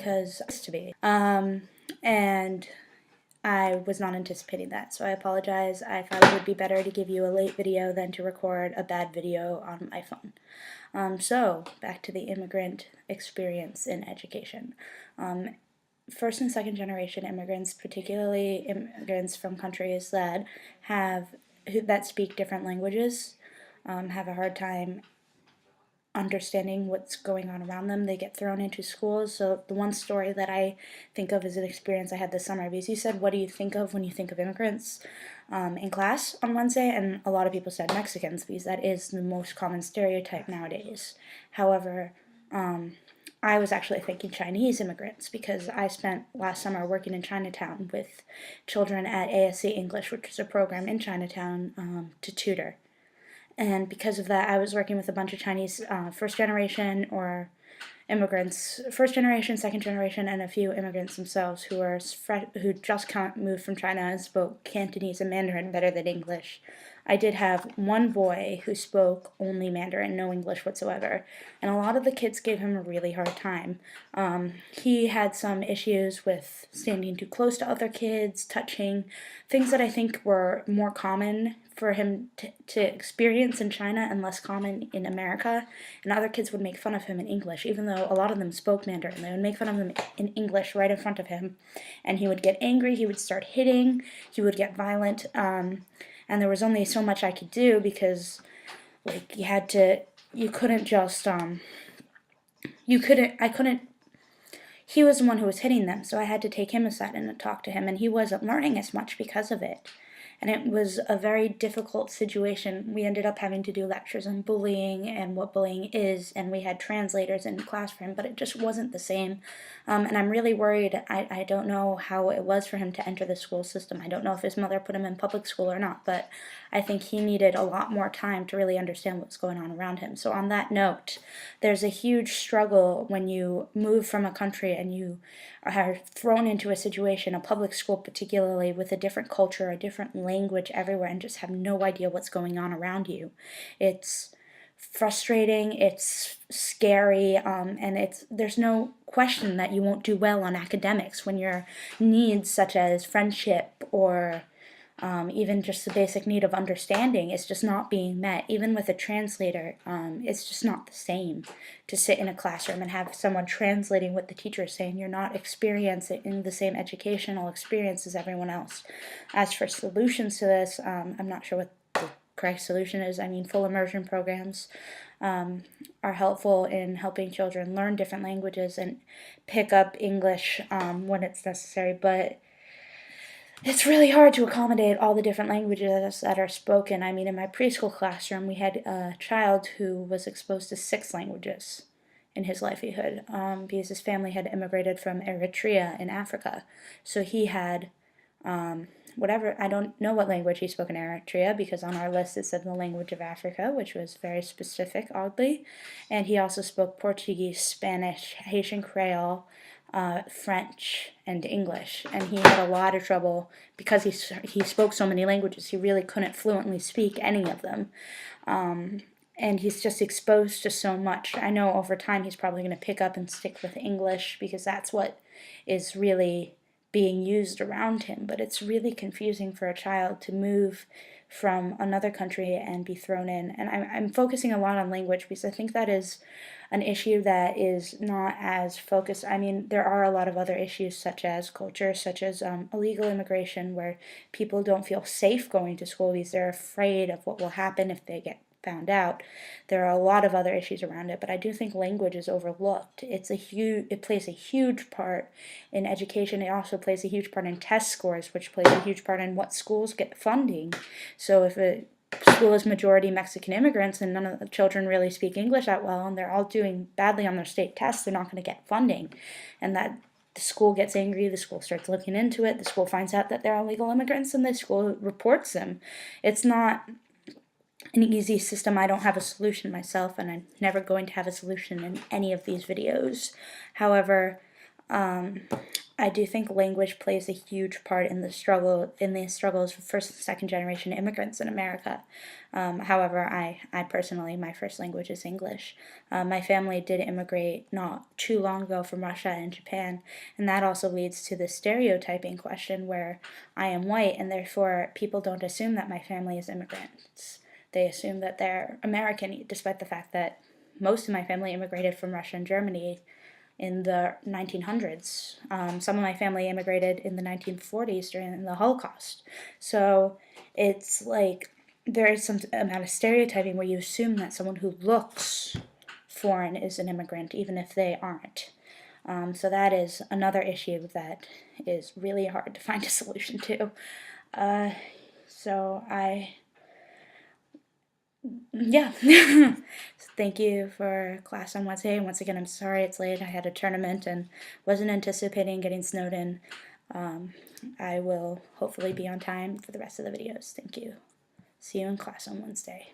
because I used to be. And I was not anticipating that, so I apologize. I thought it would be better to give you a late video than to record a bad video on my phone. So, back to the immigrant experience in education. First and second generation immigrants, particularly immigrants from countries that speak different languages, have a hard time understanding what's going on around them. They get thrown into schools. So the one story that I think of is an experience I had this summer, because you said, what do you think of when you think of immigrants, in class on Wednesday? And a lot of people said Mexicans, because that is the most common stereotype nowadays. However, I was actually thinking Chinese immigrants, because I spent last summer working in Chinatown with children at ASC English, which is a program in Chinatown to tutor. And because of that, I was working with a bunch of Chinese first generation or immigrants, first generation, second generation, and a few immigrants themselves who just moved from China and spoke Cantonese and Mandarin better than English. I did have one boy who spoke only Mandarin, no English whatsoever, and a lot of the kids gave him a really hard time. He had some issues with standing too close to other kids, touching, things that I think were more common for him to experience in China and less common in America. And other kids would make fun of him in English, even though a lot of them spoke Mandarin. They would make fun of him in English right in front of him, and he would get angry, he would start hitting, he would get violent, and there was only so much I could do, because like he was the one who was hitting them, so I had to take him aside and talk to him, and he wasn't learning as much because of it. And it was a very difficult situation. We ended up having to do lectures on bullying and what bullying is, and we had translators in the class for him, but it just wasn't the same. And I'm really worried. I don't know how it was for him to enter the school system. I don't know if his mother put him in public school or not, but I think he needed a lot more time to really understand what's going on around him. So on that note, there's a huge struggle when you move from a country and you are thrown into a situation, a public school particularly, with a different culture, a different language everywhere, and just have no idea what's going on around you. It's frustrating, it's scary, and there's no question that you won't do well on academics when your needs such as friendship or even just the basic need of understanding is just not being met. Even with a translator, it's just not the same to sit in a classroom and have someone translating what the teacher is saying. You're not experiencing the same educational experience as everyone else. As for solutions to this, I'm not sure what the correct solution is. I mean, full immersion programs are helpful in helping children learn different languages and pick up English when it's necessary, but it's really hard to accommodate all the different languages that are spoken. I mean, in my preschool classroom, we had a child who was exposed to 6 languages in his livelihood, because his family had immigrated from Eritrea in Africa. So he had I don't know what language he spoke in Eritrea, because on our list it said the language of Africa, which was very specific, oddly. And he also spoke Portuguese, Spanish, Haitian Creole, French, and English, and he had a lot of trouble because he spoke so many languages. He really couldn't fluently speak any of them, and he's just exposed to so much. I know over time he's probably going to pick up and stick with English, because that's what is really being used around him, but it's really confusing for a child to move from another country and be thrown in. And I'm focusing a lot on language, because I think that is an issue that is not as focused. I mean, there are a lot of other issues, such as culture, such as illegal immigration, where people don't feel safe going to school because they're afraid of what will happen if they get found out. There are a lot of other issues around it, but I do think language is overlooked. It plays a huge part in education. It also plays a huge part in test scores, which plays a huge part in what schools get funding. So if a school is majority Mexican immigrants and none of the children really speak English that well, and they're all doing badly on their state tests, they're not going to get funding. And that the school gets angry, the school starts looking into it, the school finds out that they're illegal immigrants, and the school reports them. It's not an easy system. I don't have a solution myself, and I'm never going to have a solution in any of these videos. However, I do think language plays a huge part in the struggles for first and second generation immigrants in America. However, I personally, my first language is English. My family did immigrate not too long ago from Russia and Japan, and that also leads to the stereotyping question where I am white, and therefore people don't assume that my family is immigrants. They assume that they're American, despite the fact that most of my family immigrated from Russia and Germany in the 1900s. Some of my family immigrated in the 1940s during the Holocaust. So it's like there is some amount of stereotyping where you assume that someone who looks foreign is an immigrant, even if they aren't. So that is another issue that is really hard to find a solution to. So I yeah. Thank you for class on Wednesday. And once again, I'm sorry it's late. I had a tournament and wasn't anticipating getting snowed in. I will hopefully be on time for the rest of the videos. Thank you. See you in class on Wednesday.